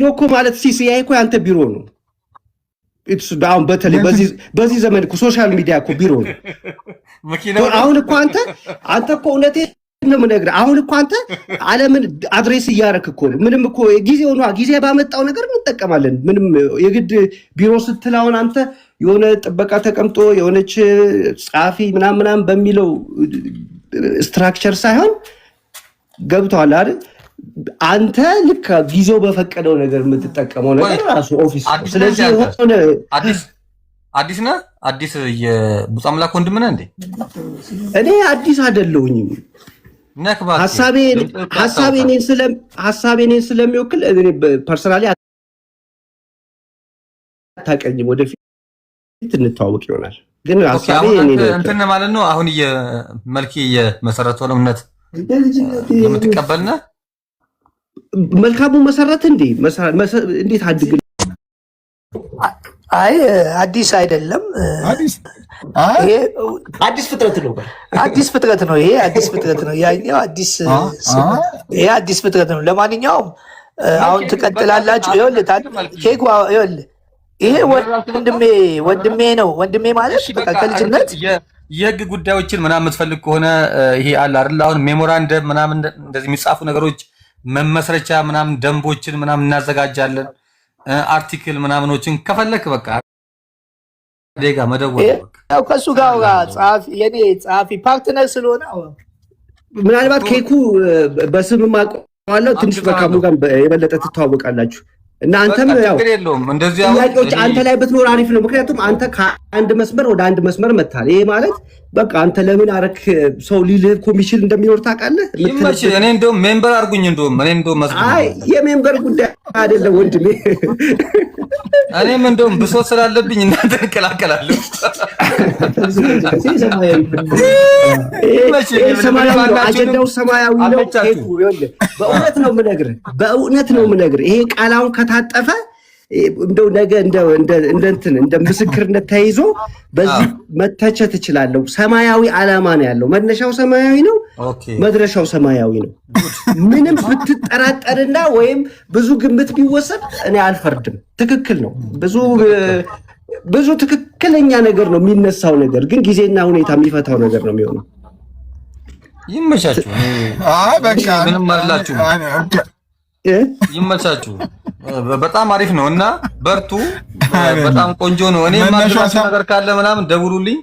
ቢሮ እኮ ማለት ሲሲአይ እኮ ያንተ ቢሮ ነው። አሁን በተለይ በዚህ ዘመን እኮ ሶሻል ሚዲያ እኮ ቢሮ ነው። አሁን እኮ አንተ እኮ እውነቴን ነው የምነግርህ። አሁን እኮ አንተ ዓለምን አድሬስ እያደረክ እኮ ነው። ምንም እኮ ጊዜው ነው፣ ጊዜ ባመጣው ነገር እንጠቀማለን። ምንም የግድ ቢሮ ስትል አሁን አንተ የሆነ ጥበቃ ተቀምጦ የሆነች ጸሐፊ ምናምን በሚለው ስትራክቸር ሳይሆን ገብቶሃል አይደል? አንተ ልክ ጊዜው በፈቀደው ነገር የምትጠቀመው ነገር ራሱ ኦፊስ። ስለዚህ ሆነ አዲስ ነህ? አዲስ የቡጻ አምላክ ወንድም ነህ እንዴ? እኔ አዲስ አይደለሁኝም። ሐሳቤ እኔን ስለሚወክል እኔ ፐርሰናሊ አታውቀኝም። ወደፊት እንተዋወቅ ይሆናል። ግን ሐሳቤ እንትን ማለት ነው። አሁን መልኬ የመሰረተው እምነት የምትቀበል ነህ? መልካሙ መሰረት እንዴት አድግ? አይ አዲስ አይደለም። አዲስ ፍጥረት ነው። አዲስ ፍጥረት ነው። ይሄ አዲስ ፍጥረት ነው። ያኛው ይሄ አዲስ ፍጥረት ነው። ለማንኛውም አሁን ትቀጥላላችሁ። ይኸውልህ ይሄ ወንድሜ ነው። ወንድሜ ማለት በቃ ከልጅነት የህግ ጉዳዮችን ምናምን የምትፈልግ ከሆነ ይሄ አለ አይደል? አሁን ሜሞራንደም ምናምን እንደዚህ የሚጻፉ ነገሮች መመስረቻ ምናምን ደንቦችን ምናምን እናዘጋጃለን። አርቲክል ምናምኖችን ከፈለክ በቃ ዴጋ መደወል ያው ከሱ ጋር የኔ ጸሐፊ ፓርትነር ስለሆነ ምናልባት ኬኩ በስም ማቋለው ትንሽ በካሙ ጋር የበለጠ ትተዋወቃላችሁ። እና አንተም ያው ጥያቄዎች አንተ ላይ ብትኖር አሪፍ ነው። ምክንያቱም አንተ ከአንድ መስመር ወደ አንድ መስመር መታል። ይሄ ማለት በቃ አንተ ለምን አረክ ሰው ሊልህ ኮሚሽን እንደሚኖር ታውቃለህ። እኔ እንደውም ሜምበር አድርጉኝ። እንደውም አይ የሜምበር ጉዳይ አይደለም ወንድሜ። እኔም እንደውም ብሶት ስላለብኝ እናንተ እንቀላቀላለሁ። አጀንዳው ሰማያዊ ነው። በእውነት ነው የምነግርህ። ይሄ ቃላውን ከታጠፈ እንደው ነገ እንደ ምስክርነት ተይዞ በዚህ መተቸት እችላለሁ። ሰማያዊ ዓላማ ነው ያለው። መነሻው ሰማያዊ ነው፣ መድረሻው ሰማያዊ ነው። ምንም ብትጠራጠርና ወይም ብዙ ግምት ቢወሰድ እኔ አልፈርድም። ትክክል ነው። ብዙ ትክክለኛ ነገር ነው የሚነሳው ነገር፣ ግን ጊዜና ሁኔታ የሚፈታው ነገር ነው የሚሆነው። ይመቻችሁ። አይ በቃ ምንም አላችሁ። ይመቻችሁ። በጣም አሪፍ ነው እና በርቱ። በጣም ቆንጆ ነው። እኔ ማድረጋችሁ ነገር ካለ ምናምን ደውሉልኝ።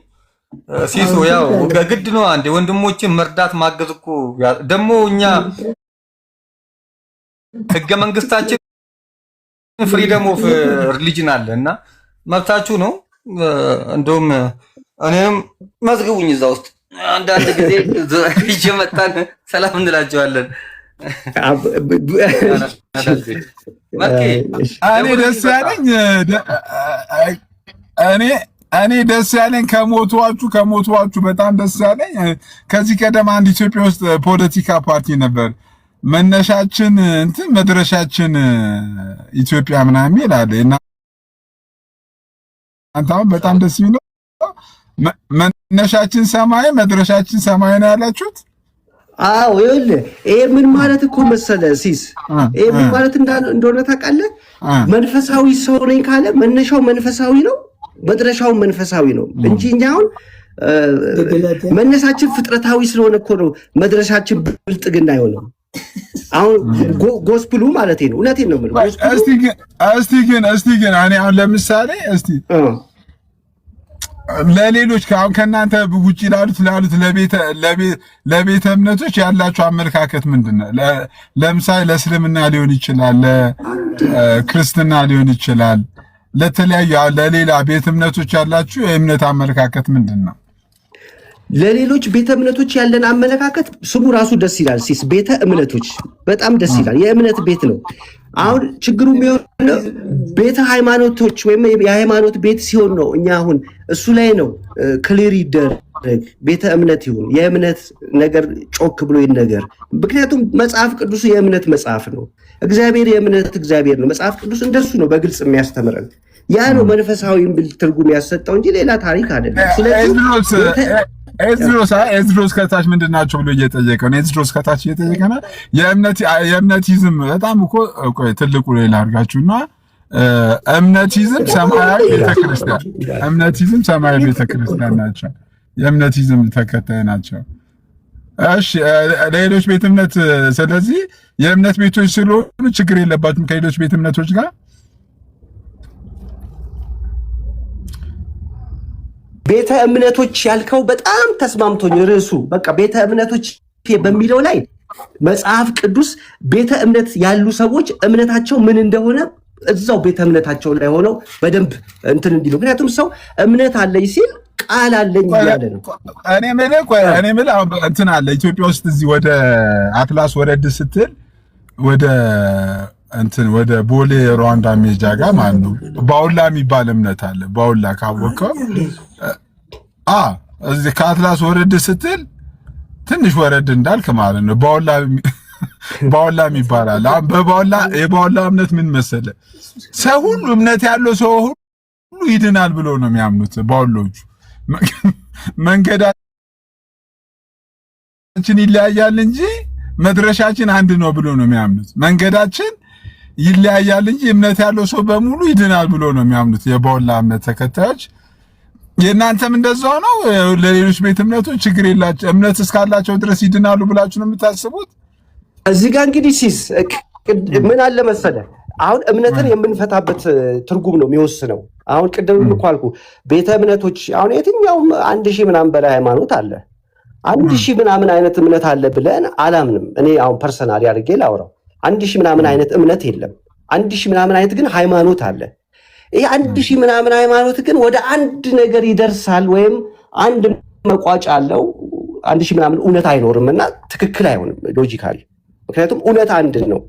ሲሶ ያው ግድ ነው። አንዴ ወንድሞችን መርዳት ማገዝ እኮ ደግሞ እኛ ህገ መንግስታችን ፍሪደም ኦፍ ሪሊጅን አለ እና መብታችሁ ነው። እንደውም እኔም መዝግቡኝ እዛ ውስጥ አንዳንድ ጊዜ ይጀመጣን ሰላም እንላቸዋለን። እኔ ደስ ያለኝ ከሞቷችሁ በጣም ደስ ያለኝ ከዚህ ቀደም አንድ ኢትዮጵያ ውስጥ ፖለቲካ ፓርቲ ነበር። መነሻችን እንትን መድረሻችን ኢትዮጵያ ምናምን ይላል እና አንተም በጣም ደስ የሚለው መነሻችን ሰማይ መድረሻችን ሰማይ ነው ያላችሁት። አዎ ይኸውልህ ይሄ ምን ማለት እኮ መሰለህ ሲስ፣ ይሄ ምን ማለት እንደሆነ ታውቃለህ? መንፈሳዊ ሰው ነኝ ካለ መነሻው መንፈሳዊ ነው፣ መድረሻው መንፈሳዊ ነው እንጂ እኛ አሁን መነሳችን ፍጥረታዊ ስለሆነ እኮ ነው መድረሻችን ብልጥግና አይሆንም። አሁን ጎስፕሉ ማለት ነው። እውነቴን ነው የምልህ። እስቲ ግን እኔ አሁን ለምሳሌ ለሌሎች ከእናንተ ውጪ ላሉት ለቤተ እምነቶች ያላችሁ አመለካከት ምንድነው? ለምሳሌ ለእስልምና ሊሆን ይችላል፣ ለክርስትና ሊሆን ይችላል፣ ለተለያዩ ለሌላ ቤተ እምነቶች ያላችሁ የእምነት አመለካከት ምንድነው? ለሌሎች ቤተ እምነቶች ያለን አመለካከት ስሙ ራሱ ደስ ይላል። ሲስ ቤተ እምነቶች በጣም ደስ ይላል። የእምነት ቤት ነው። አሁን ችግሩ የሚሆነው ቤተ ሃይማኖቶች ወይም የሃይማኖት ቤት ሲሆን ነው። እኛ አሁን እሱ ላይ ነው ክሊር ይደረግ። ቤተ እምነት ይሁን የእምነት ነገር ጮክ ብሎ ይነገር። ምክንያቱም መጽሐፍ ቅዱስ የእምነት መጽሐፍ ነው። እግዚአብሔር የእምነት እግዚአብሔር ነው። መጽሐፍ ቅዱስ እንደሱ ነው በግልጽ የሚያስተምረን። ያ ነው መንፈሳዊ ትርጉም ያሰጠው እንጂ ሌላ ታሪክ አይደለም። ስለዚህ ኤዝድሮስ ከታች ምንድን ናቸው ብሎ እየጠየቀ ነው። ኤዝድሮስ ከታች እየጠየቀ ነው። የእምነቲዝም በጣም እኮ ትልቁ ላይ ላድርጋችሁና እምነቲዝም ሰማያዊ ቤተክርስቲያን እምነቲዝም ሰማያዊ ቤተክርስቲያን ናቸው። የእምነቲዝም ተከታይ ናቸው። እሺ ሌሎች ቤት እምነት ስለዚህ የእምነት ቤቶች ስለሆኑ ችግር የለባችሁም ከሌሎች ቤት እምነቶች ጋር። ቤተ እምነቶች ያልከው በጣም ተስማምቶኝ ርዕሱ በቃ ቤተ እምነቶች በሚለው ላይ መጽሐፍ ቅዱስ ቤተ እምነት ያሉ ሰዎች እምነታቸው ምን እንደሆነ እዛው ቤተ እምነታቸው ላይ ሆነው በደንብ እንትን እንዲሉ። ምክንያቱም ሰው እምነት አለኝ ሲል ቃል አለኝ እያለ ነው። እኔ የምልህ እንትን አለ ኢትዮጵያ ውስጥ እዚህ ወደ አትላስ ወረድ ስትል ወደ ቦሌ ሩዋንዳ ሜጃ ጋር ማለት ነው ባውላ የሚባል እምነት አለ። ባውላ ካወቀው እዚህ ከአትላስ ወረድ ስትል ትንሽ ወረድ እንዳልክ ማለት ነው ባውላ የሚባል አለ። የባውላ እምነት ምን መሰለ ሰው ሁሉ እምነት ያለው ሰው ሁሉ ይድናል ብሎ ነው የሚያምኑት ባውሎቹ። መንገዳችን ይለያያል እንጂ መድረሻችን አንድ ነው ብሎ ነው የሚያምኑት። መንገዳችን ይለያያል እንጂ እምነት ያለው ሰው በሙሉ ይድናል ብሎ ነው የሚያምኑት የባውላ እምነት ተከታዮች። የእናንተም እንደዛው ነው? ለሌሎች ቤት እምነቶች ችግር የላቸው እምነት እስካላቸው ድረስ ይድናሉ ብላችሁ ነው የምታስቡት? እዚህ ጋር እንግዲህ ምን አለ መሰለህ አሁን እምነትን የምንፈታበት ትርጉም ነው የሚወስነው። አሁን ቅድም እኮ አልኩህ ቤተ እምነቶች አሁን የትኛውም 1000 ምናምን በላይ ሃይማኖት አለ። 1000 ምናምን አይነት እምነት አለ ብለን አላምንም። እኔ አሁን ፐርሰናሊ አድርጌ ላውራው 1000 ምናምን አይነት እምነት የለም። 1000 ምናምን አይነት ግን ሃይማኖት አለ። ይሄ 1000 ምናምን ሃይማኖት ግን ወደ አንድ ነገር ይደርሳል ወይም አንድ መቋጫ አለው። 1000 ምናምን እውነት አይኖርምና ትክክል አይሆንም ሎጂካሊ። ምክንያቱም እውነት አንድ ነው።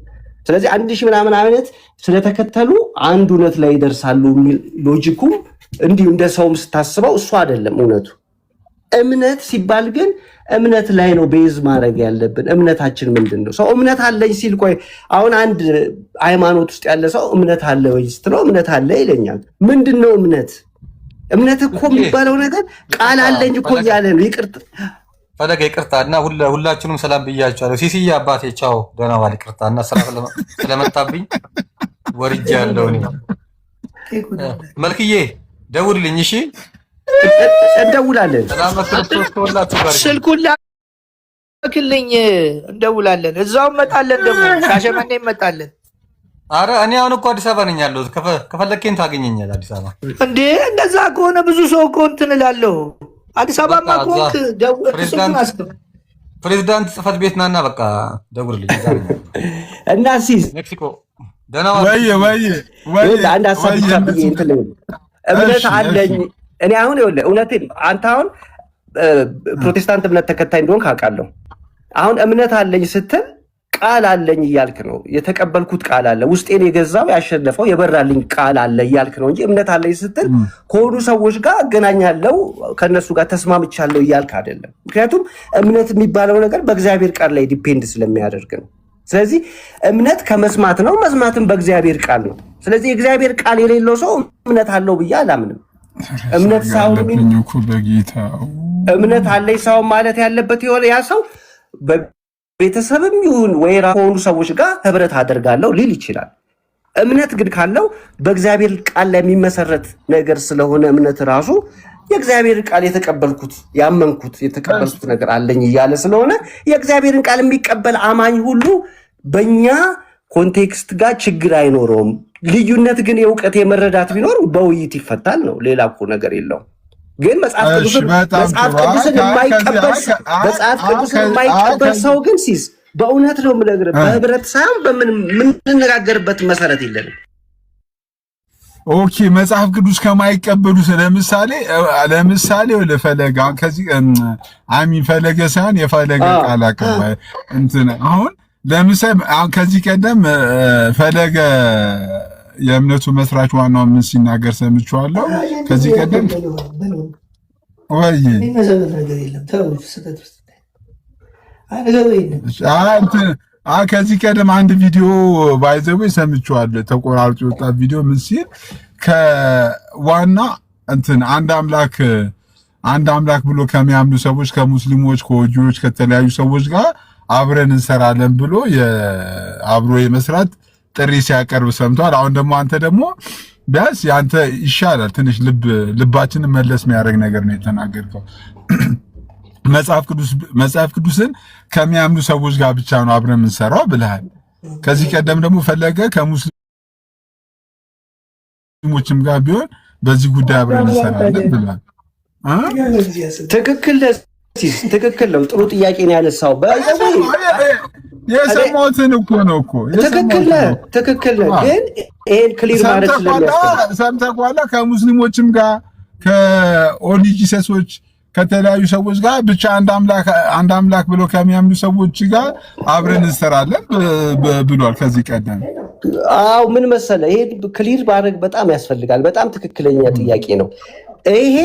ስለዚህ 1000 ምናምን አይነት ስለተከተሉ አንድ እውነት ላይ ይደርሳሉ የሚል ሎጂኩም እንዲሁ እንደ ሰውም ስታስበው እሱ አይደለም እውነቱ። እምነት ሲባል ግን እምነት ላይ ነው ቤዝ ማድረግ ያለብን። እምነታችን ምንድን ነው? ሰው እምነት አለኝ ሲል ቆይ አሁን አንድ ሃይማኖት ውስጥ ያለ ሰው እምነት አለ ወይ ስትለው እምነት አለ ይለኛል። ምንድን ነው እምነት? እምነት እኮ የሚባለው ነገር ቃል አለኝ እኮ እያለ ነው። ፈለገ ይቅርታና ሁላችሁንም ሰላም ብያችኋለሁ። ሲሲዬ አባቴ ቻው ደህና ዋል። ይቅርታና ስራ ስለመጣብኝ ወርጃለሁ። እኔ መልክዬ ደውልልኝ እሺ። እንደውላለን። ስልኩን ላክልኝ እንደውላለን። እዛው እንመጣለን ደግሞ ሻሸመኔ እንመጣለን። አረ እኔ አሁን እኮ አዲስ አበባ ነኝ ያለሁት። ከፈለከኝ ታገኘኛለህ አዲስ አበባ። እንዴ እንደዛ ከሆነ ብዙ ሰው እኮ እንትን እላለሁ። አዲስ አበባ ኮንክ ፕሬዝዳንት ጽሕፈት ቤት ናና በቃ ደውልልኝ እና ሲስ ሜክሲኮ ደህና ወይ አንድ ሀሳብ እምነት አለኝ እኔ አሁን ይኸውልህ እውነቴን አንተ አሁን ፕሮቴስታንት እምነት ተከታይ እንደሆንክ አውቃለሁ። አሁን እምነት አለኝ ስትል ቃል አለኝ እያልክ ነው። የተቀበልኩት ቃል አለ ውስጤን የገዛው ያሸነፈው የበራልኝ ቃል አለ እያልክ ነው እንጂ እምነት አለኝ ስትል ከሆኑ ሰዎች ጋር አገናኛለሁ ከነሱ ጋር ተስማምቻለሁ እያልክ አይደለም። ምክንያቱም እምነት የሚባለው ነገር በእግዚአብሔር ቃል ላይ ዲፔንድ ስለሚያደርግ ነው። ስለዚህ እምነት ከመስማት ነው፣ መስማትም በእግዚአብሔር ቃል ነው። ስለዚህ የእግዚአብሔር ቃል የሌለው ሰው እምነት አለው ብዬ አላምንም። እምነት ሳይሆን እምነት አለኝ ሰው ማለት ያለበት የሆነ ያ ሰው ቤተሰብም ይሁን ወይ ከሆኑ ሰዎች ጋር ህብረት አደርጋለሁ ሊል ይችላል። እምነት ግን ካለው በእግዚአብሔር ቃል ላይ የሚመሰረት ነገር ስለሆነ እምነት ራሱ የእግዚአብሔር ቃል የተቀበልኩት ያመንኩት የተቀበልኩት ነገር አለኝ እያለ ስለሆነ የእግዚአብሔርን ቃል የሚቀበል አማኝ ሁሉ በእኛ ኮንቴክስት ጋር ችግር አይኖረውም። ልዩነት ግን የእውቀት የመረዳት ቢኖር በውይይት ይፈታል ነው። ሌላ እኮ ነገር የለውም። ግን መጽሐፍ ቅዱስን የማይቀበል ሰው ግን ሲስ በእውነት ነው የምነግርህ በህብረት ሳይሆን የምንነጋገርበት መሰረት የለንም። ኦኬ መጽሐፍ ቅዱስ ከማይቀበሉ ለምሳሌ ለፈለገ ከዚህ አሚን ፈለገ ሳይሆን የፈለገ ቃል አቀባይ እንትን አሁን ለምሳሌ ከዚህ ቀደም ፈለገ የእምነቱ መስራች ዋናው ምን ሲናገር ሰምቼዋለሁ። ከዚህ ቀደም ከዚህ ቀደም አንድ ቪዲዮ ባይዘው ሰምቼዋለሁ። ተቆራርጦ የወጣ ቪዲዮ ምን ሲል ከዋና እንትን አንድ አምላክ አንድ አምላክ ብሎ ከሚያምኑ ሰዎች ከሙስሊሞች ከወጂዎች ከተለያዩ ሰዎች ጋር አብረን እንሰራለን ብሎ አብሮ የመስራት ጥሪ ሲያቀርብ ሰምቷል። አሁን ደግሞ አንተ ደግሞ ቢያንስ ያንተ ይሻላል ትንሽ ልባችንን መለስ የሚያደርግ ነገር ነው የተናገርከው። መጽሐፍ ቅዱስን ከሚያምኑ ሰዎች ጋር ብቻ ነው አብረን የምንሰራው ብለሃል። ከዚህ ቀደም ደግሞ ፈለገ ከሙስሊሞችም ጋር ቢሆን በዚህ ጉዳይ አብረን እንሰራለን ብለሃል። ትክክል ነው። ጥሩ ጥያቄ ነው ያነሳው። የሰማሁትን እኮ ነው እኮ ትክክል ነው። ግን ይሄን ክሊር ማድረግ ስለሚያስፈልግ ሰምተህ በኋላ ከሙስሊሞችም ጋር ከኦሊጂሰሶች ከተለያዩ ሰዎች ጋር ብቻ አንድ አምላክ ብሎ ከሚያምኑ ሰዎች ጋር አብረን እንሰራለን ብሏል ከዚህ ቀደም። አዎ ምን መሰለህ፣ ይሄ ክሊር ማድረግ በጣም ያስፈልጋል። በጣም ትክክለኛ ጥያቄ ነው ይሄ።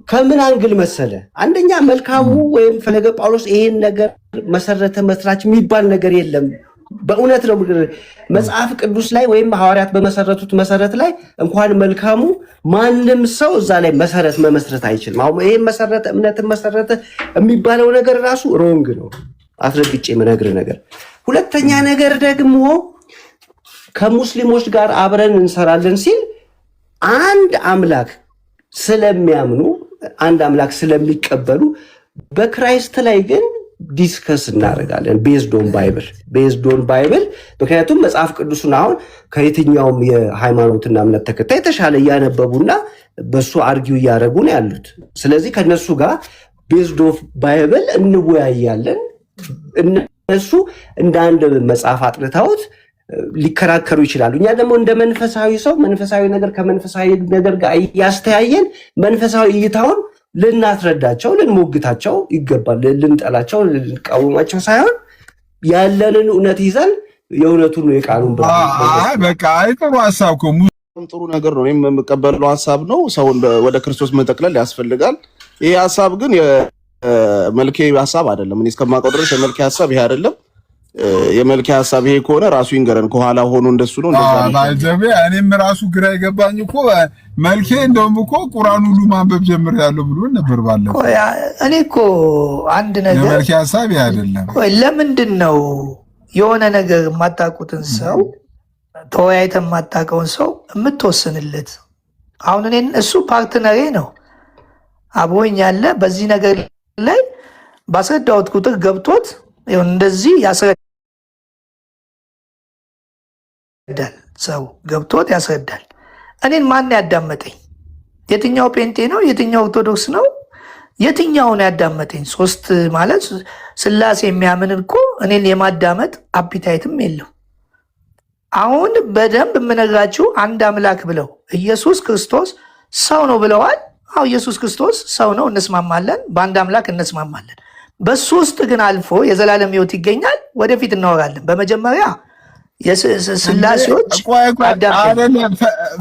ከምን አንግል መሰለ? አንደኛ መልካሙ ወይም ፈለገ ጳውሎስ ይሄን ነገር መሰረተ መስራች የሚባል ነገር የለም። በእውነት ነው መጽሐፍ ቅዱስ ላይ ወይም ሐዋርያት በመሰረቱት መሰረት ላይ እንኳን መልካሙ ማንም ሰው እዛ ላይ መሰረት መመስረት አይችልም። አሁን ይሄ መሰረተ እምነትን መሰረተ የሚባለው ነገር ራሱ ሮንግ ነው። አስረግጬ የምነግርህ ነገር። ሁለተኛ ነገር ደግሞ ከሙስሊሞች ጋር አብረን እንሰራለን ሲል አንድ አምላክ ስለሚያምኑ አንድ አምላክ ስለሚቀበሉ በክራይስት ላይ ግን ዲስከስ እናደርጋለን ቤዝዶን ባይብል። ምክንያቱም መጽሐፍ ቅዱስን አሁን ከየትኛውም የሃይማኖትና እምነት ተከታይ የተሻለ እያነበቡና በሱ አርጊው እያደረጉ ነው ያሉት። ስለዚህ ከነሱ ጋር ቤዝዶን ባይብል እንወያያለን። እነሱ እንደ አንድ መጽሐፍ አጥርተውት ሊከራከሩ ይችላሉ። እኛ ደግሞ እንደ መንፈሳዊ ሰው መንፈሳዊ ነገር ከመንፈሳዊ ነገር ጋር እያስተያየን መንፈሳዊ እይታውን ልናስረዳቸው ልንሞግታቸው ይገባል። ልንጠላቸው ልንቃወማቸው ሳይሆን ያለንን እውነት ይዘን የእውነቱን የቃሉን በቃ ጥሩ ሀሳብ ጥሩ ነገር ነው። እኔም የምቀበለው ሀሳብ ነው። ሰውን ወደ ክርስቶስ መጠቅለል ያስፈልጋል። ይሄ ሀሳብ ግን የመልኬ ሀሳብ አይደለም። እኔ እስከማውቀው ድረስ የመልኬ ሀሳብ ይሄ አይደለም። የመልኬ ሀሳብ ይሄ ከሆነ ራሱ ይንገረን። ከኋላ ሆኖ እንደሱ ነው እኔም ራሱ ግራ የገባኝ እኮ መልኬ እንደውም እኮ ቁርአን ሁሉ ማንበብ ጀምሬያለሁ ብሎ ነበር ባለፈው። እኔ እኮ አንድ ነገር የመልኬ ሀሳብ ይሄ አይደለም። ለምንድን ነው የሆነ ነገር የማታውቁትን ሰው ተወያይተን የማታውቀውን ሰው የምትወስንለት? አሁን እኔ እሱ ፓርትነሬ ነው አብሮኝ ያለ በዚህ ነገር ላይ ባስረዳሁት ቁጥር ገብቶት እንደዚህ ያስረዳል። ሰው ገብቶት ያስረዳል። እኔን ማን ያዳመጠኝ? የትኛው ጴንጤ ነው? የትኛው ኦርቶዶክስ ነው? የትኛውን ያዳመጠኝ? ሶስት ማለት ስላሴ የሚያምን እኮ እኔን የማዳመጥ አፒታይትም የለው። አሁን በደንብ የምነግራችሁ አንድ አምላክ ብለው ኢየሱስ ክርስቶስ ሰው ነው ብለዋል። አዎ ኢየሱስ ክርስቶስ ሰው ነው፣ እንስማማለን። በአንድ አምላክ እንስማማለን። በሱ ውስጥ ግን አልፎ የዘላለም ሕይወት ይገኛል። ወደፊት እናወራለን። በመጀመሪያ ስላሴዎች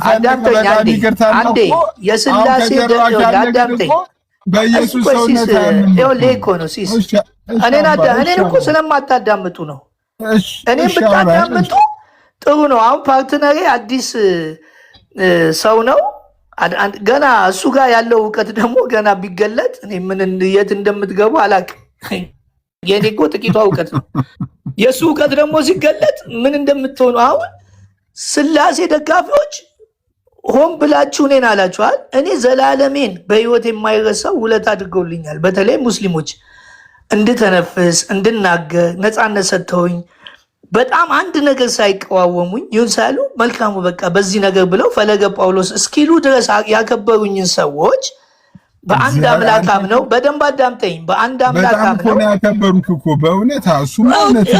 አዳምጠኝ አንዴ የስላሴ አዳምጠኝ በኢየሱስ ሰውነት እኮ ነው ሲስ እኔን እኮ ስለማታዳምጡ ነው። እኔም ብታዳምጡ ጥሩ ነው። አሁን ፓርትነሬ አዲስ ሰው ነው። ገና እሱ ጋር ያለው እውቀት ደግሞ ገና ቢገለጥ እኔ ምን የት እንደምትገቡ አላውቅም። የኔ እኮ ጥቂቷ እውቀት ነው። የእሱ እውቀት ደግሞ ሲገለጥ ምን እንደምትሆኑ። አሁን ስላሴ ደጋፊዎች ሆን ብላችሁ እኔን አላችኋል። እኔ ዘላለሜን በህይወት የማይረሳው ውለት አድርገውልኛል። በተለይ ሙስሊሞች እንድተነፍስ እንድናገር ነፃነት ሰጥተውኝ በጣም አንድ ነገር ሳይቀዋወሙኝ ይሁን ሳሉ መልካሙ በቃ በዚህ ነገር ብለው ፈለገ ጳውሎስ እስኪሉ ድረስ ያከበሩኝን ሰዎች በአንድ አምላክ አምነው በደንብ አዳምጠኝ። በአንድ አምላክ አምነው ያከበሩት እኮ በእውነት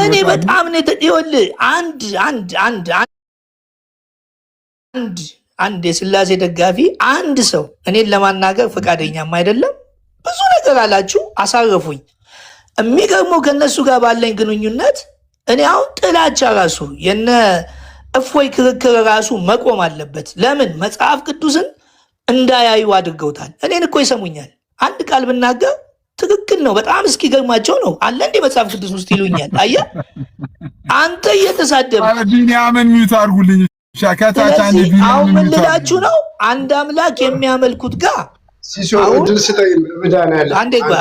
እኔ በጣም ነው ይኸውልህ አንድ የስላሴ ደጋፊ አንድ ሰው እኔን ለማናገር ፈቃደኛም አይደለም። ብዙ ነገር አላችሁ፣ አሳረፉኝ። የሚገርመው ከነሱ ጋር ባለኝ ግንኙነት እኔ አሁን ጥላቻ ራሱ የነ እፎይ ክርክር ራሱ መቆም አለበት። ለምን መጽሐፍ ቅዱስን እንዳያዩ አድርገውታል። እኔን እኮ ይሰሙኛል። አንድ ቃል ብናገር ትክክል ነው በጣም እስኪገርማቸው ነው አለ እንደ መጽሐፍ ቅዱስ ውስጥ ይሉኛል። አየህ አንተ እየተሳደብ ቢኒያምን ሚዩት አድርጉልኝ። አሁን ምን ልላችሁ ነው? አንድ አምላክ የሚያመልኩት ጋር ሲሶ እድል ስጠኝ መድኃኒዓለም አንዴ ጓ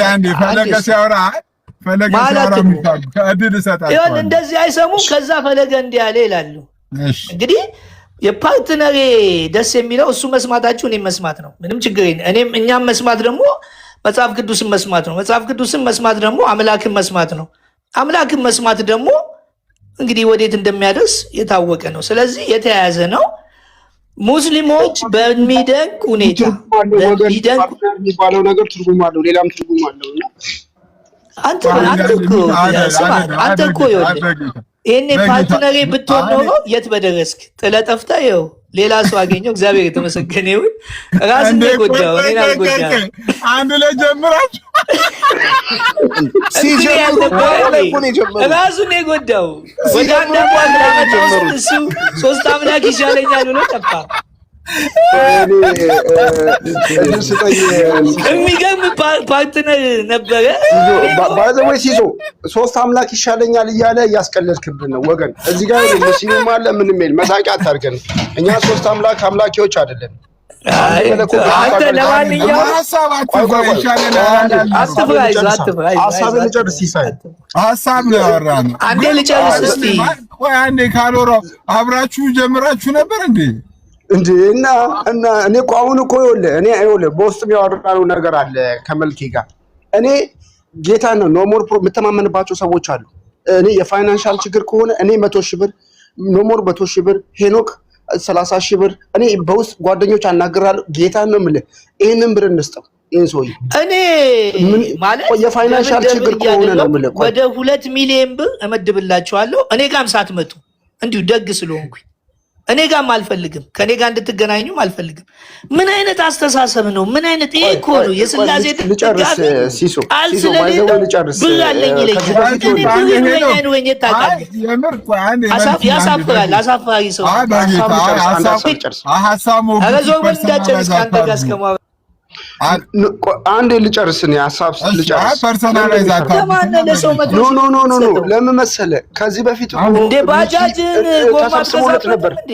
አንዴ ፈለገ ሲያወራ ከእድል እሰጣቸዋለሁ። ይሁን እንደዚህ አይሰሙም። ከዛ ፈለገ እንዲህ አለ ይላሉ። እንግዲህ የፓርትነሬ ደስ የሚለው እሱ መስማታችሁ እኔም መስማት ነው። ምንም ችግር የለም። እኛም መስማት ደግሞ መጽሐፍ ቅዱስን መስማት ነው። መጽሐፍ ቅዱስን መስማት ደግሞ አምላክን መስማት ነው። አምላክን መስማት ደግሞ እንግዲህ ወዴት እንደሚያደርስ የታወቀ ነው። ስለዚህ የተያያዘ ነው። ሙስሊሞች በሚደንቅ ሁኔታ የሚባለው ነገር ትርጉም አለው፣ ሌላም ትርጉም አለው እና አንተ እኮ ይሄኔ ፓርትነሬ ብትሆን ኖሮ የት በደረስክ። ጥለህ ጠፍተህ ይኸው ሌላ ሰው አገኘው። እግዚአብሔር የተመሰገነ ይሁን። ራስን የጎዳው እኔን አልጎዳም። አንድ ላይ ጀምራችሁ ራሱን የጎዳው ወደ አንድ አምላክ እሱ 3 አምላክ ይሻለኛል ብሎ ጠፋ። የሚገርም ፓርትነር ነበረ። ባይዘወይ ሲሶ 3 አምላክ ይሻለኛል እያለ እያስቀለድክብን ነው ወገን። እዚህ ጋር ሙስሊም አለ ምንም የለም። መሳቂያ አታርገን። እኛ 3 አምላክ አምላኪዎች አይደለም። አንተ ለማንኛውም ሀሳብን ልጨርስ ሲሳይ ሀሳብ ነው ያወራነው። አንዴ ልጨርስ እስኪ። አንዴ ካልወራው አብራችሁ ጀምራችሁ ነበር እንዴ? እና እኔ እኮ አሁን እኮ ይኸውልህ በውስጥም ያወራነው ነገር አለ ከመልኬ ጋር። እኔ ጌታ ነው ኖሞር የምተማመንባቸው ሰዎች አሉ። እኔ የፋይናንሻል ችግር ከሆነ እኔ 100 ሺህ ብር ኖሞር 100 ሺህ ብር ሄኖክ 30 ሺህ ብር እኔ በውስጥ ጓደኞች አናግራለሁ። ጌታ ነው የምልህ ይህንን ብር እንስጠው ይህን ሰውዬ። እኔ ማለት የፋይናንሻል ችግር ከሆነ ነው የምልህ ወደ 2 ሚሊዮን ብር እመድብላችኋለሁ። እኔ ጋርም ሳትመጡ እንዲሁ ደግ ስለሆንኩኝ እኔ ጋርም አልፈልግም። ከኔ ጋር እንድትገናኙም አልፈልግም። ምን አይነት አስተሳሰብ ነው? ምን አይነት ይሄ እኮ ነው የስላሴ ልጨርስ ሲሶ ቃል ስለሌለው ብር አለኝ ይለኛል። እኔ ብር ይኖረኝ ታውቃለህ። ያሳፍራል። አሳፋሪ ሰው ኧረ ዞር በል እንዳትጨርስ ከአንተ ጋር እስከማ አንዴ ልጨርስ ነው ሀሳብ ልጨርስ። ፐርሰናላይዝ ኖ ለምን መሰለህ ከዚህ በፊት እንደ ባጃጅን ጎማ አትገዛበትም እንዴ?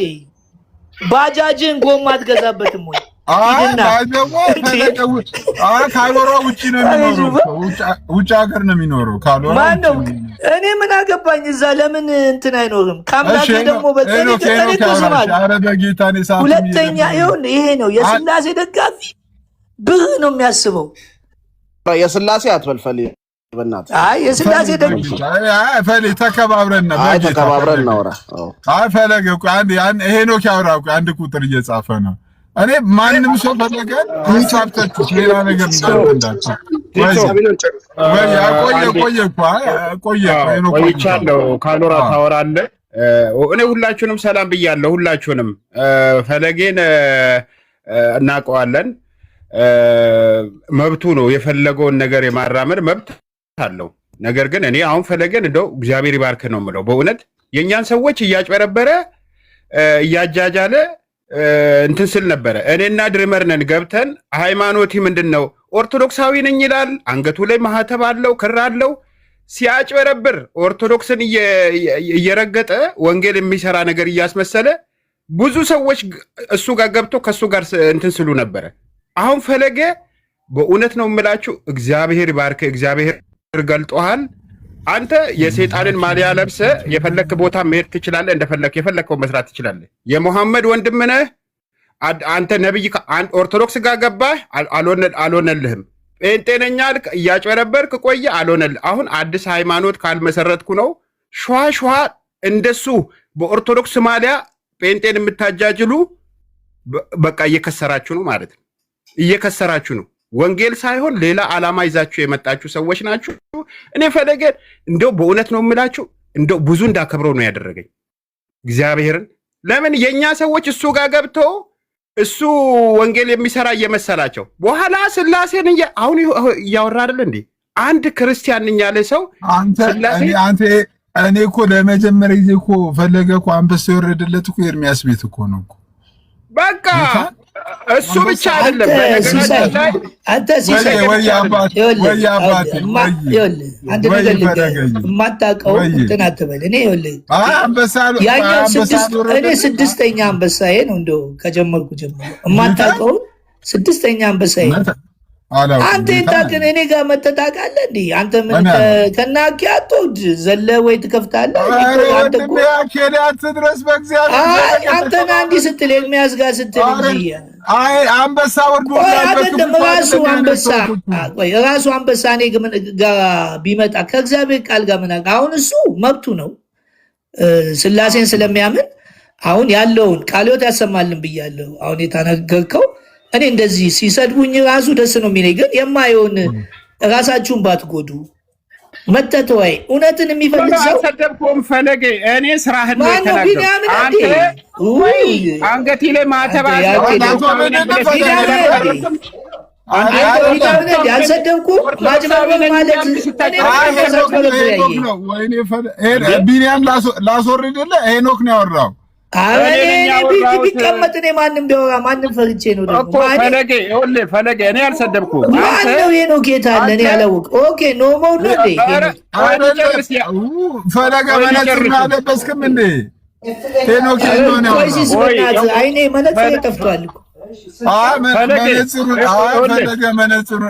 ባጃጅን ጎማ አትገዛበትም ወይ? ካልወራ ውጭ ነው የሚኖረው፣ ውጭ ሀገር ነው የሚኖረው። ካልወራ ማነው? እኔ ምን አገባኝ እዛ ለምን እንትን አይኖርም? ከአምላክ ደግሞ ሁለተኛ ይሄ ነው የስላሴ ደጋፊ ብር ነው የሚያስበው። የስላሴ አትበልፈል በእናትህ። አይ የስላሴ ደጋፊ ፈሊ ተከባብረን እናውራ። ፈለገ እኮ ሄኖክ ያውራ እኮ አንድ ቁጥር እየጻፈ ነው። እኔ ማንም ሰው ፈለገ ሀሳብተችሁ ሌላ ነገር እንዳልኩ ቆይቻለሁ። ካሎራ ታወራለህ። እኔ ሁላችሁንም ሰላም ብያለሁ። ሁላችሁንም ፈለጌን እናውቀዋለን። መብቱ ነው የፈለገውን ነገር የማራመድ መብት አለው። ነገር ግን እኔ አሁን ፈለገን እንደው እግዚአብሔር ይባርክ ነው የምለው። በእውነት የእኛን ሰዎች እያጭበረበረ እያጃጃለ እንትን ስል ነበረ። እኔና ድርመር ነን ገብተን ሃይማኖቲ ምንድን ነው ኦርቶዶክሳዊ ነኝ ይላል። አንገቱ ላይ ማህተብ አለው፣ ክር አለው። ሲያጭበረብር ኦርቶዶክስን እየረገጠ ወንጌል የሚሰራ ነገር እያስመሰለ ብዙ ሰዎች እሱ ጋር ገብቶ ከእሱ ጋር እንትን ስሉ ነበረ። አሁን ፈለገ በእውነት ነው የምላችሁ እግዚአብሔር ባርክ። እግዚአብሔር ገልጦሃል። አንተ የሰይጣንን ማሊያ ለብሰ የፈለክ ቦታ መሄድ ትችላለህ። እንደፈለክ የፈለከው መስራት ትችላለህ። የሙሐመድ ወንድም ነህ አንተ። ነብይ ኦርቶዶክስ ጋር ገባህ፣ አልሆነልህም። ጴንጤነኛ አልክ፣ እያጭበረበርክ ቆየ፣ አልሆነልህ። አሁን አዲስ ሃይማኖት ካልመሰረትኩ ነው ሸዋ እንደሱ በኦርቶዶክስ ማሊያ ጴንጤን የምታጃጅሉ በቃ እየከሰራችሁ ነው ማለት ነው። እየከሰራችሁ ነው። ወንጌል ሳይሆን ሌላ ዓላማ ይዛችሁ የመጣችሁ ሰዎች ናችሁ። እኔ ፈለገ እንደው በእውነት ነው የምላችሁ እንደው ብዙ እንዳከብረው ነው ያደረገኝ እግዚአብሔርን። ለምን የኛ ሰዎች እሱ ጋር ገብቶ እሱ ወንጌል የሚሰራ እየመሰላቸው በኋላ ስላሴን አሁን እያወራ አይደል እንዴ? አንድ ክርስቲያን ነኝ ያለ ሰው እኔ እኮ ለመጀመሪያ ጊዜ እኮ ፈለገ እኮ አንበሳ የወረደለት እኮ ኤርሚያስ ቤት እኮ ነው እኮ በቃ እሱ ብቻ አይደለም። የማታውቀው እንትን አትበል። እኔ ያኛው 6ኛ አንበሳዬ ነው እንደው ከጀመርኩ ጀምሮ የማታውቀውን ስድስተኛ አንበሳ አንተ የታከነ እኔ ጋር መተጣቃለ እንዴ? አንተ ምን ከናኪ አትወድ ዘለ ወይ ትከፍታለህ? አንተ እኮ ያከዳት ድረስ በእግዚአብሔር አንተና እንዲህ ስትል ኤርሚያስ ጋር ስትል እንጂ አንበሳ ወርዶ አይደለም። ራሱ አንበሳ እኔ ጋር ቢመጣ ከእግዚአብሔር ቃል ጋር ምን አሁን እሱ መብቱ ነው ስላሴን ስለሚያምን አሁን ያለውን ቃልዮት ያሰማልን ብያለሁ። አሁን የተናገርከው እኔ እንደዚህ ሲሰድቡኝ ራሱ ደስ ነው የሚለኝ። ግን የማየውን ራሳችሁን ባትጎዱ መተተወይ እውነትን የሚፈልግ ሰው ሰደብኩም ፈለገ እኔ ስራህን ነው የተናገርኩት። አንተ አንገቴ ላይ ማተባ ያልሰደብኩ ማጭበርበር ማለት ቢኒያም ላስወርድልህ ሄኖክ ነው ያወራው። ቢቀመጥ እኔ ማንም ቢያወራ ማንም ፈርቼ ነው ደግሞ ፈለገ እኔ አልሰደብኩም። ማነው ሄኖክ የት አለ? እኔ አላወቅም። ኦኬ ኖርማል ነው እንዴ? ፈለገ መነጽር አለበስክም እንዴ? ሄኖክ አይኔ መነጽር ጠፍቷል እኮ መነጽሩ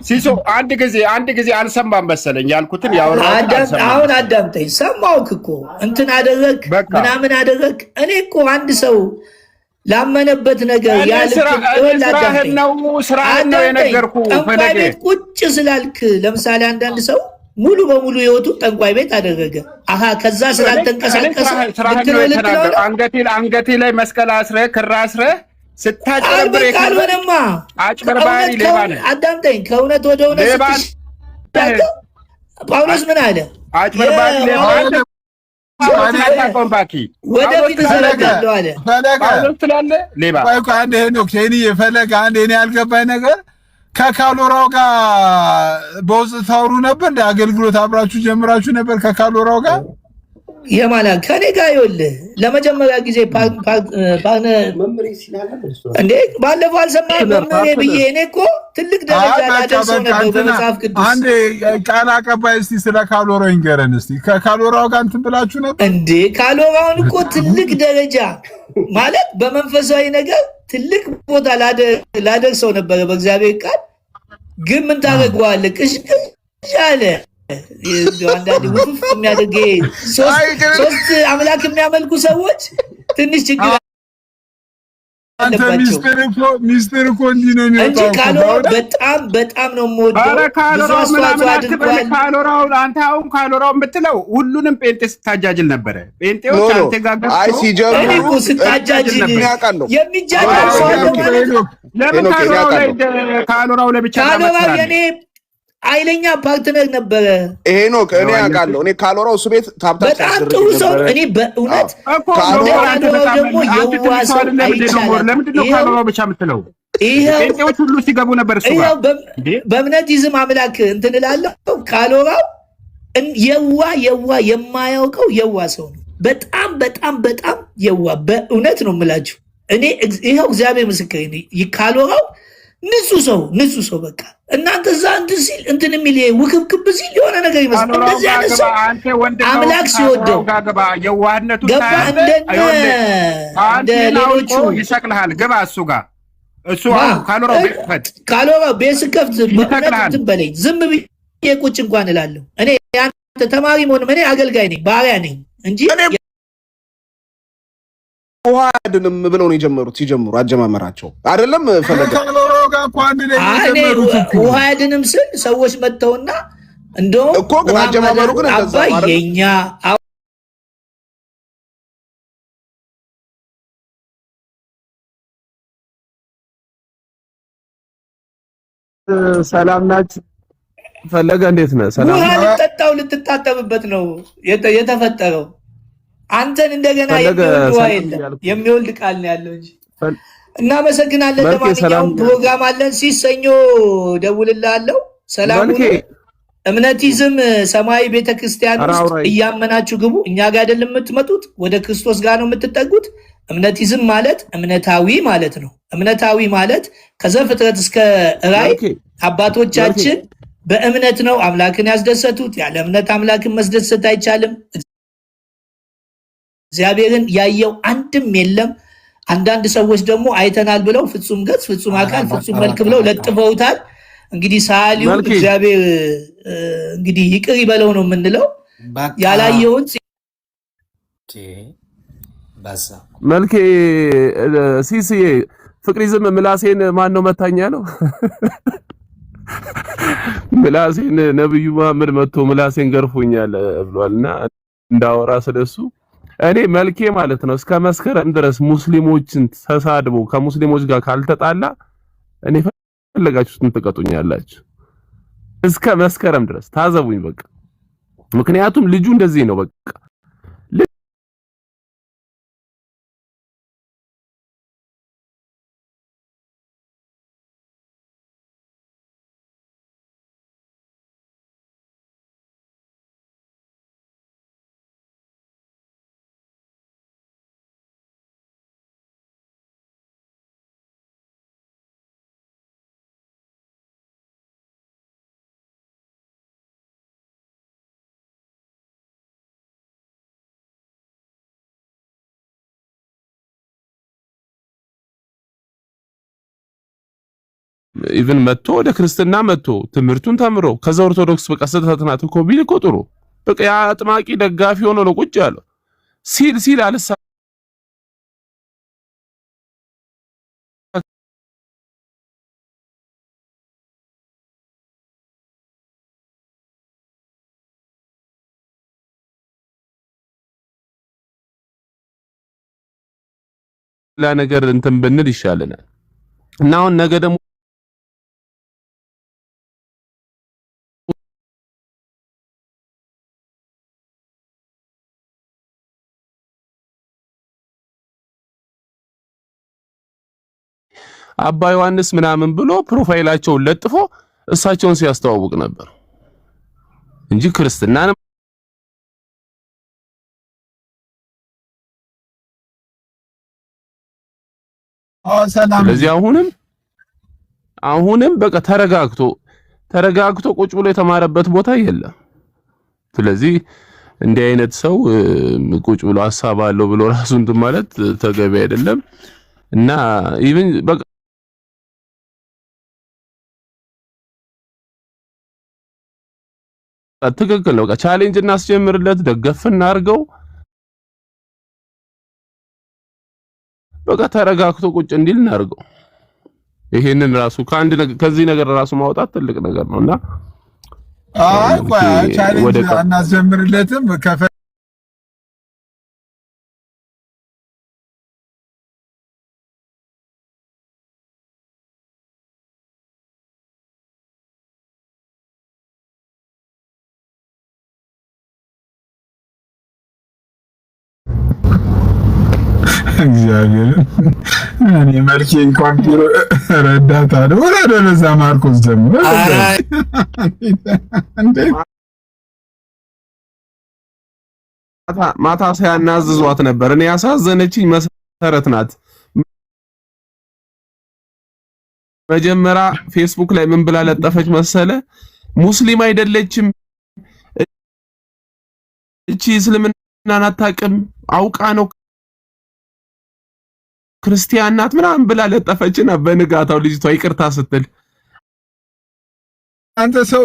ሲሶ አንድ ጊዜ አልሰማም መሰለኝ ያልኩትን አሁን አዳምጠኝ። ሰማሁህ እኮ እንትን አደረግ ምናምን አደረግ። እኔ እኮ አንድ ሰው ላመነበት ነገር ስራህን ነው የነገርኩህ። ጠንቋይ ቤት ቁጭ ስላልክ ለምሳሌ አንዳንድ ሰው ሙሉ በሙሉ ህይወቱ ጠንቋይ ቤት አደረገ። አሃ ከዛ ስላልተንቀሳቀሰ አንገቴ ላይ መስቀል አስረህ ክር አስረህ ስታጭበረብር ካልሆነማ አጭበርባሪ ሌባ ነህ። አዳምጠኝ። ከእውነት ወደ እውነት ጳውሎስ ምን አለ? አጭበርባሪ ሌባ ነህ። ወደፊት ስለጋለው አለ ጳውሎስ ስላለ ሌባ አንድ ሄኖክ ፈለገ አንድ እኔ ያልገባኝ ነገር ከካሎራው ጋር በውስጥ ታወሩ ነበር እንደ አገልግሎት አብራችሁ ጀምራችሁ ነበር ከካሎራው ጋር የማላ ከኔ ጋር ይኸውልህ ለመጀመሪያ ጊዜ እንዴ ባለፈው አልሰማህም? መምህሬ ብዬ እኔ እኮ ትልቅ ደረጃ ላደርሰው ነበር በመጽሐፍ ቅዱስ። አንዴ ቃል አቀባይ እስቲ ስለ ካሎራው ይንገረን እስቲ። ከካሎራው ጋር እንትን ብላችሁ ነበር እንዴ? ካሎራውን እኮ ትልቅ ደረጃ ማለት በመንፈሳዊ ነገር ትልቅ ቦታ ላደርሰው ነበረ በእግዚአብሔር ቃል። ግን ምን ታደርገዋለህ? ቅሽቅሽ አለ። አንዳንድ ውፍፍ የሚያደርግ ሶስት አምላክ የሚያመልኩ ሰዎች ትንሽ ችግር አለባቸው። ሚስጥር እኮ እንዲህ ነው እንጂ በጣም ነው የምወደው። ካሎራውን አንተ አሁን ካሎራው የምትለው ሁሉንም ጴንጤ ስታጃጅል ነበረ። ጴንጤዎች አንተ ጋር ገብተው ስታጃጅል የሚጃጅል ሰው አለ ማለት ነው። ለምን ካሎራው ላይ ብቻ ካሎራው የኔ ኃይለኛ ፓርትነር ነበረ ሄኖክ። እኔ አውቃለሁ። እኔ ካሎራው እሱ ቤት በጣም ጥሩ ሰው። እኔ በእውነት ደግሞ የዋ ሰው አይቻልም። ለምንድነው ካሎራው ብቻ የምትለው? ጴንጤዎች ሁሉ ሲገቡ ነበር እሱ ጋር። በእምነት ይዝም አምላክ እንትን እላለሁ። ካሎራው የዋ የማያውቀው የዋ ሰው ነው። በጣም የዋ በእውነት ነው የምላችሁ። እኔ ይኸው እግዚአብሔር ምስክር ካሎራው ንጹህ ሰው በቃ እናንተ እዛ እንትን ሲል እንትን የሚል ውክብክብ ሲል የሆነ ነገር ይመስል እንደዚህ አይነት ሰው አምላክ ሲወደው ገባ። እንደ ሌሎቹ ይሰቅልሃል። ገባ እሱ ጋር እሱ ካሎራው ቤት ስከፍት እንትን በለኝ ዝም ብዬ ቁጭ እንኳን እላለሁ። እኔ ያንተ ተማሪ መሆንም እኔ አገልጋይ ነኝ ባሪያ ነኝ እንጂ ውሃ አያድንም ብለው ነው የጀመሩት። ሲጀምሩ አጀማመራቸው አይደለም ፈለገ ውሃ አያድንም ስል ሰዎች መጥተውና እንደውም እኮ ግን አጀማመሩ ግን እንደዛ ማለት የኛ ሰላም ናችሁ? ፈለገ እንዴት ነህ? ሰላም ውሃ ልጠጣው ልትታጠብበት ነው የተፈጠረው። አንተን እንደገና የሚወልድ ቃል ነው ያለው እንጂ። እናመሰግናለን። ለማንኛውም ፕሮግራም አለን። ሲሰኞ ደውልልሃለሁ። ሰላም እምነቲዝም ሰማያዊ ቤተክርስቲያን ውስጥ እያመናችሁ ግቡ። እኛ ጋር አይደለም የምትመጡት፣ ወደ ክርስቶስ ጋር ነው የምትጠጉት። እምነቲዝም ማለት እምነታዊ ማለት ነው። እምነታዊ ማለት ከዘፍጥረት እስከ ራዕይ አባቶቻችን በእምነት ነው አምላክን ያስደሰቱት። ያለ እምነት አምላክን መስደሰት አይቻልም። እግዚአብሔርን ያየው አንድም የለም። አንዳንድ ሰዎች ደግሞ አይተናል ብለው ፍጹም ገጽ ፍጹም አካል ፍጹም መልክ ብለው ለጥፈውታል። እንግዲህ ሰዓሊው እግዚአብሔር እንግዲህ ይቅር ይበለው ነው የምንለው። ያላየውን መልኬ ሲሲዬ ፍቅሪዝም ምላሴን ማን ነው መታኛ ነው? ምላሴን ነብዩ መሐመድ መጥቶ ምላሴን ገርፎኛል ብሏልና እንዳወራ ስለሱ እኔ መልኬ ማለት ነው እስከ መስከረም ድረስ ሙስሊሞችን ተሳድቦ ከሙስሊሞች ጋር ካልተጣላ እኔ ፈለጋችሁትን ትቀጡኛላችሁ። እስከ መስከረም ድረስ ታዘቡኝ በቃ። ምክንያቱም ልጁ እንደዚህ ነው በቃ ኢቭን መጥቶ ወደ ክርስትና መጥቶ ትምህርቱን ተምሮ ከዛ ኦርቶዶክስ በቃ ስተትናት እኮ ቢል እኮ ጥሩ በቃ ያ አጥማቂ ደጋፊ ሆኖ ነው ቁጭ ያለው ሲል አልሳ ነገር እንትን ብንል ይሻለናል እና አሁን ነገ ደግሞ አባ ዮሐንስ ምናምን ብሎ ፕሮፋይላቸውን ለጥፎ እሳቸውን ሲያስተዋውቅ ነበር እንጂ ክርስትናን ስለዚህ አሁንም በቃ ተረጋግቶ ቁጭ ብሎ የተማረበት ቦታ የለም። ስለዚህ እንዲህ አይነት ሰው ቁጭ ብሎ ሐሳብ አለው ብሎ ራሱን ማለት ተገቢ አይደለም እና ኢቭን በቃ ትክክል ነው። በቃ ቻሌንጅ እናስጀምርለት፣ ደገፍ እናርገው። በቃ ተረጋግቶ ቁጭ እንዲል እናርገው። ይሄንን ራሱ ከዚህ ነገር ራሱ ማውጣት ትልቅ ነገር ነውና ቻሌንጅ እናስጀምርለትም እግዚአብሔር እኔ መልኬ እንኳን ቢሮ ረዳታ ነው ወለደዛ ማርቆስ ደግሞ ማታ ሲያናዝዟት ነበር። እኔ ያሳዘነችኝ መሰረት ናት። መጀመሪያ ፌስቡክ ላይ ምን ብላ ለጠፈች መሰለ? ሙስሊም አይደለችም እቺ እስልምናን አታውቅም አውቃ ነው ክርስቲያን ናት ምናምን ብላ ለጠፈችና በንጋታው ልጅቷ ይቅርታ ስትል አንተ ሰው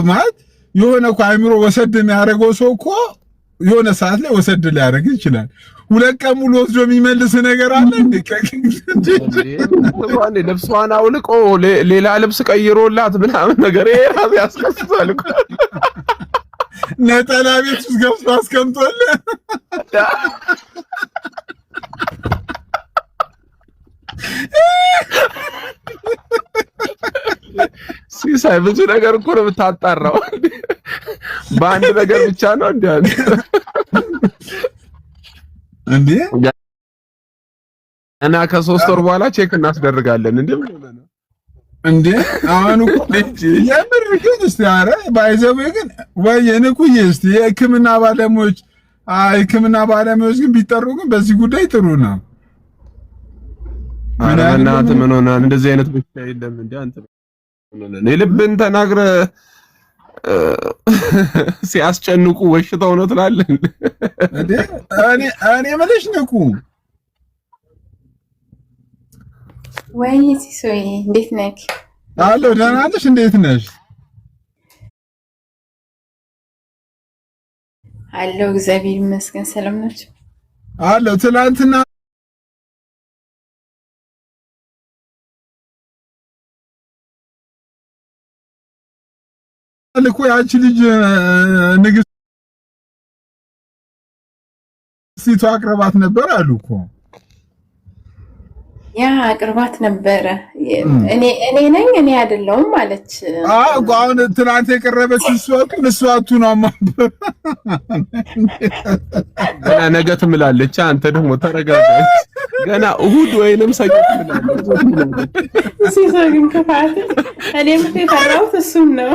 ማለት የሆነ እኮ አይምሮ ወሰድ የሚያደርገው ሰው እኮ የሆነ ሰዓት ላይ ወሰድ ሊያደርግ ይችላል። ሁለት ቀን ሙሉ ወስዶ የሚመልስ ነገር አለ እንዴ? ልብሷን አውልቆ ሌላ ልብስ ቀይሮላት ምናምን ነገር ራሱ ያስከስሳል እኮ ነጠላ ቤት ውስጥ ገብቶ አስቀምጦል ሲሳይ ብዙ ነገር እኮ ነው የምታጣራው። በአንድ ነገር ብቻ ነው እንዴ? እና ከ3 ወር በኋላ ቼክ እናስደርጋለን እንዴ? አሁን እኮ የምር ግን እስቲ ኧረ ባይዘው ግን ወየንኩኝ እስቲ የሕክምና ባለሙያዎች ግን ቢጠሩ ግን በዚህ ጉዳይ ጥሩ ነው። አረናት ምን ሆናል? እንደዚህ አይነት ብቻ የለም እንዴ? አንተ የልብን ተናግረ ሲያስጨንቁ ወሽታው ነው ትላለህ እንዴ? እኔ መልሽ ንቁ ወይ ሲሶይ እንዴት ነህ? አሎ ደህና ነሽ? እንዴት ነሽ? አሎ እግዚአብሔር ይመስገን ሰላም ናችሁ? አሎ ትናንትና ልኮ ያቺ ልጅ ንግስቲቱ አቅርባት ነበር አሉ እኮ። ያ አቅርባት ነበረ። እኔ ነኝ እኔ አይደለሁም ማለች። አሁን ትናንት የቀረበች እሷቱ ነው ማንበር ገና ነገ ትምላለች። አንተ ደግሞ ተረጋጋ። ገና እሁድ ወይንም ሰኞ ትምላለች። ሲሶ ግን ከፋት እኔ ምትፈራው እሱን ነው።